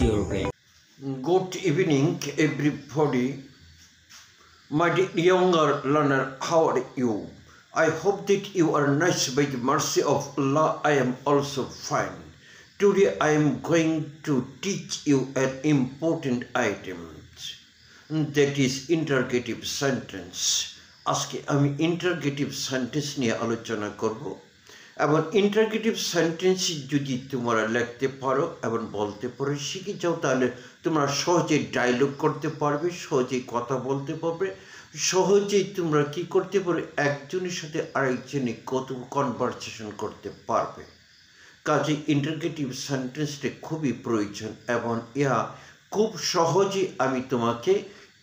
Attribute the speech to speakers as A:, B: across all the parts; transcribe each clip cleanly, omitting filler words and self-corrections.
A: your brain.
B: Good evening, everybody. My dear younger learner, how are you? I hope that you are nice. By the mercy of Allah, I am also fine. Today I am going to teach you an important item, that is interrogative sentence. আজকে আমি interrogative sentence নিয়ে আলোচনা করব এবং interrogative sentence যদি তোমরা লিখতে পারো এবং বলতে পারো শিখে যাও, তাহলে তোমরা সহজেই ডায়লগ করতে পারবে, সহজেই কথা বলতে পারবে, সহজেই তোমরা কি করতে পারবে, একজনের সাথে আরেকজনে কত কনভারসেশন করতে পারবে। কাজে ইন্টারগেটিভ সেন্টেন্সটা খুবই প্রয়োজন এবং ইহা খুব সহজে আমি তোমাকে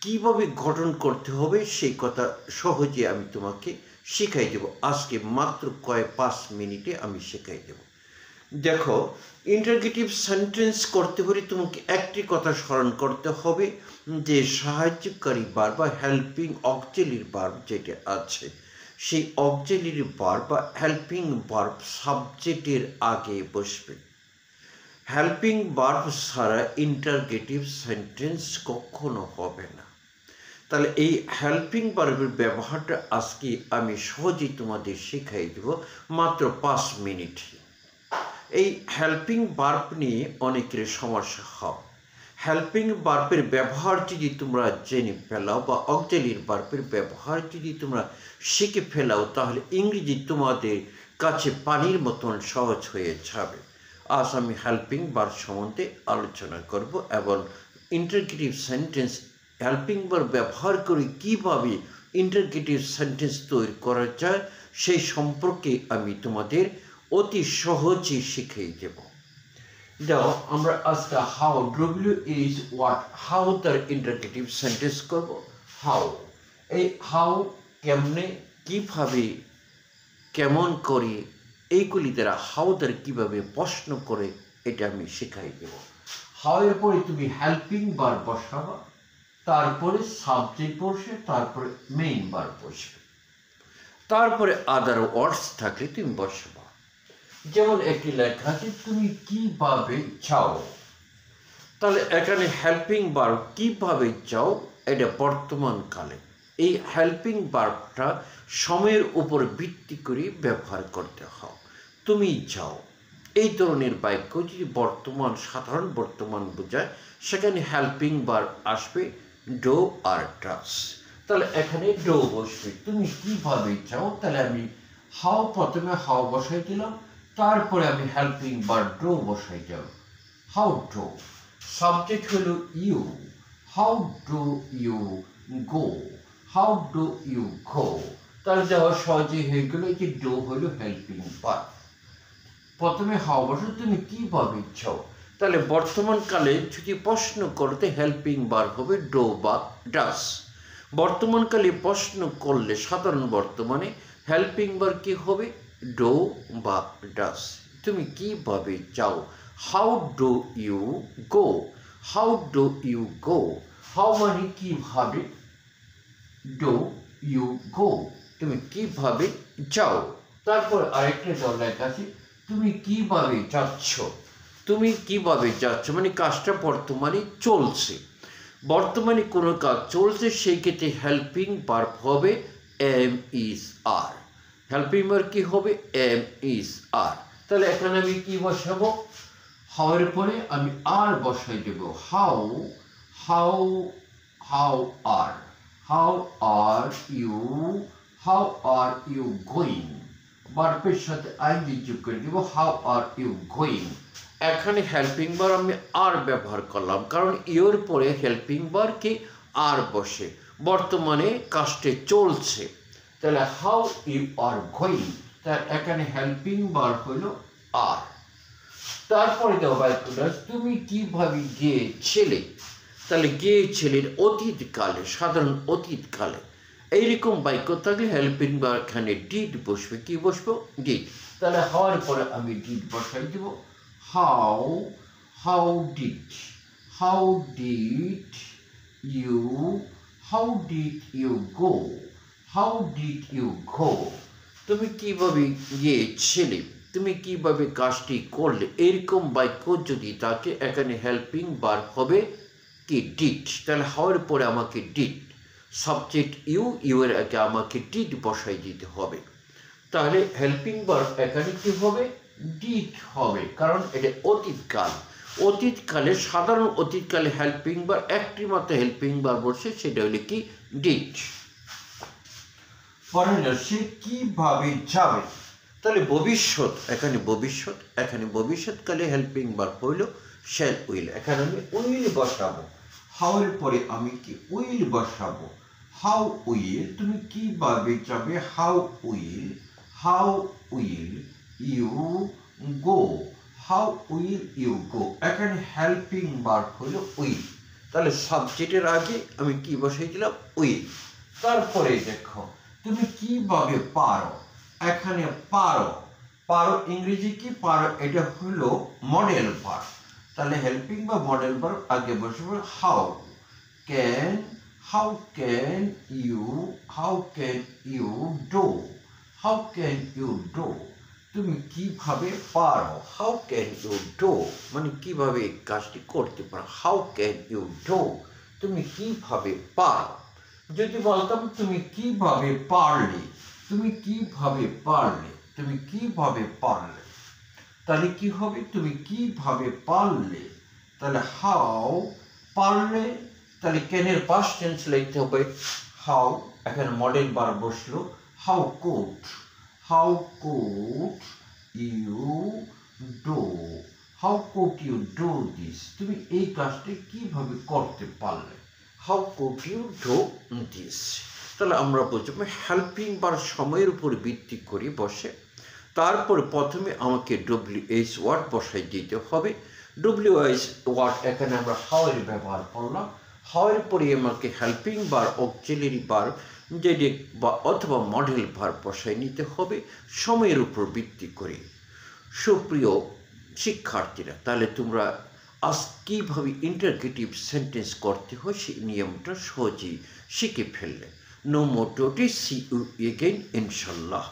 B: কিভাবে গঠন করতে হবে সেই কথা সহজে আমি তোমাকে শেখাই দেব। আজকে মাত্র 5 মিনিটে আমি শেখাই দেব। দেখো, ইন্টারগেটিভ সেন্টেন্স করতে হলে তোমাকে একটি কথা স্মরণ করতে হবে যে সাহায্যকারী ভার্ব বা হেল্পিং অক্সিলিয়ারি ভার্ব যেটা আছে, সেই অক্সিলিয়ারি ভার্ব বা হেল্পিং ভার্ব সাবজেক্টের আগে বসবে। হেল্পিং ভার্ব ছাড়া ইন্টারগেটিভ সেন্টেন্স কখনো হবে না। তাহলে এই হেল্পিং ভার্বের ব্যবহারটা আজকে আমি সহজেই তোমাদের শেখাই দেব মাত্র 5 মিনিটে। এই হেল্পিং ভার্ব নিয়ে অনেকের সমস্যা হয়। হেল্পিং ভার্বের ব্যবহার যদি তোমরা জেনে ফেলাও বা অক্সিলিয়ারি ভার্বের ব্যবহার যদি তোমরা শিখে ফেলাও, তাহলে ইংরেজি তোমাদের কাছে পানির মতন সহজ হয়ে যাবে। আজ আমি হেল্পিং ভার্ব সম্বন্ধে আলোচনা করব এবং ইন্টারগেটিভ সেন্টেন্স হেল্পিং ভার্ব ব্যবহার করে কীভাবে ইন্টারগেটিভ সেন্টেন্স তৈরি করা যায় সেই সম্পর্কে আমি তোমাদের অতি সহজে শিখিয়ে দেব। দাও আমরা আজকে how W is what how তার ইন্টারগেটিভ সেন্টেন্স করব। হাউ, এই হাউ কেমনে, কীভাবে, কেমন করে, এইগুলি দ্বারা হাউ দ্বারা কীভাবে প্রশ্ন করে এটা আমি শেখাই দেব। হাউ এর পরে তুমি হেল্পিং ভার্ব বসাবা, তারপরে সাবজেক্ট বসে, তারপরে মেইন ভার্ব বসবে, তারপরে আদার ওয়ার্ডস থাকলে তুমি বসাবা। যেমন একটি লেখা আছে তুমি কিভাবে চাও, তাহলে এখানে হেল্পিং ভার্ব কিভাবে চাও এটা বর্তমান কালে। এই হেল্পিং ভার্বটা সময়ের উপর ভিত্তি করে ব্যবহার করতে হয়। তুমি চাও এই ধরনের বাক্য যদি বর্তমান সাধারণ বর্তমান বোঝায়, সেখানে হেল্পিং ভার্ব আসবে ডো আর ডাস। তাহলে এখানে ডো বসবে, তুমি কিভাবে চাও, তাহলে আমি হাউ প্রথমে হাউ বসাই দিলাম, তারপরে আমি হেল্পিং ভার্ব ডো বসাই যাব। হাউ ডো, সাবজেক্ট হলো you, how do you go, how do you go. তাহলে দেওয়া সহজে হয়ে গেল যে ডো হলো হেল্পিং ভার্ব। প্রথমে হাউ বসে তুমি কিভাবে চাও, তাহলে বর্তমান কালে যদি প্রশ্ন করতে হেল্পিং ভার্ব হবে ডো বা ডাস। বর্তমানকালে প্রশ্ন করলে সাধারণ বর্তমানে হেল্পিং ভার্ব কি হবে ডো বা ডাস। তুমি কিভাবে চাও, how do you go, how do you go. How মানে কিভাবে, ডু ইউ গো তুমি কিভাবে যাও। তারপর আরেকটা লেখা আছে তুমি কিভাবে যাচ্ছ, তুমি কিভাবে যাচ্ছ মানে কাজটা বর্তমানে চলছে। বর্তমানে কোনো কাজ চলছে, সেই ক্ষেত্রে হেল্পিং ভার্ব হবে am is are. Helping verb কি হবে এম ইজ আর। তাহলে এখানে আমি কি বসাবো, হাউ এর পরে আমি আর বসাই দেব। How, how, how are, how are you, how are you going. ভার্বের সাথে আইনজি যোগ করে দেব, হাউ আর ইউ গোয়িং। এখানে হেল্পিং ভার্ব আমি আর ব্যবহার করলাম, কারণ ইউর পরে হেল্পিং ভার্ব কি আর বসে, বর্তমানে কাজটি চলছে। তাহলে হাউ ইউ আর গোয়িং, তার এখানে হেল্পিং ভার্ব হলো আর। তারপরে দেওয়া বাক্যটা তুমি কিভাবে গিয়েছিলে, তাহলে গিয়েছিলেন অতীতকালে, সাধারণ অতীতকালে। এইরকম বাক্য থাকলে হেল্পিং ভার্ব এখানে ডিড বসবে, কি বসবো ডিড। তাহলে হওয়ার পরে আমি ডিড বসাই দেব। How, how did, how did you, how did you go, how did you go. তুমি কিভাবে গিয়েছিলে, তুমি কিভাবে কাজটি করলে, এরকম বাক্য যদি থাকে এখানে হেল্পিং ভার্ব হবে কি ডিড। তাহলে হাওয়ার পরে আমাকে ডিড, সাবজেক্ট ইউ এর আগে আমাকে ডিড বসাই দিতে হবে। তাহলে হেল্পিং ভার্ব এখানে কি হবে, ডিড হবে, কারণ এটা অতীতকাল। অতীতকালে সাধারণ অতীতকালে হেল্পিং ভার্ব একটি মাত্র হেল্পিং ভার্ব বসে, সেটা হলো কি ডিড। পরে সে কিভাবে যাবে, তাহলে ভবিষ্যৎ, এখানে ভবিষ্যৎকালে হেল্পিং ভার্ব হইল শ্যাল উইল। এখানে আমি উইল বসাবো, হাউয়ের পরে আমি কি উইল বসাবো। হাউ উইল, তুমি কিভাবে যাবে, how will you go, how will you go. এখানে হেল্পিং ভার্ব হইল উইল, তাহলে সাবজেক্টের আগে আমি কি বসাই দিলাম, উইল। তারপরে দেখো তুমি কিভাবে পারো, এখানে পারো ইংরেজি কি পারো, এটা হলো মডেল ভার্ব। তাহলে হেল্পিং বা মডেল ভার্ব আগে বসবে হাউ ক্যান ইউ ডু, তুমি কিভাবে পারো, হাউ ক্যান ইউ ডু মানে কিভাবে কাজটি করতে পারো, হাউ ক্যান ইউ ডু, তুমি কিভাবে পারো। যদি বলতাম তুমি কিভাবে পারলে, তাহলে কি হবে, তুমি কিভাবে পারলে, তাহলে হাউ পারলে, তাহলে ক্যানের পাস্ট টেন্স লিখতে হবে হাউ, এখানে মডেল ভার্ব বসলো how could you do this, তুমি এই কাজটি কিভাবে করতে পারলে, how could you do this. তাহলে আমরা বুঝবো হেল্পিং ভার্ব সময়ের উপর ভিত্তি করে বসে। তারপরে প্রথমে আমাকে WH ওয়ার্ড বসাই দিতে হবে। WH ওয়ার্ড এখানে আমরা হাওয়ের ব্যবহার করলাম, হাওয়ের পরে আমাকে হেল্পিং ভার্ব, অক্সিলারি ভার্ব যেটি বা অথবা মডেল ভার্ব বসাই নিতে হবে সময়ের উপর ভিত্তি করে। সুপ্রিয় শিক্ষার্থীরা, তাহলে তোমরা আজ কীভাবে ইন্টারগেটিভ সেন্টেন্স করতে হয় সেই নিয়মটা সহজেই শিখে ফেললে। No more to see you again ইনশাল্লাহ।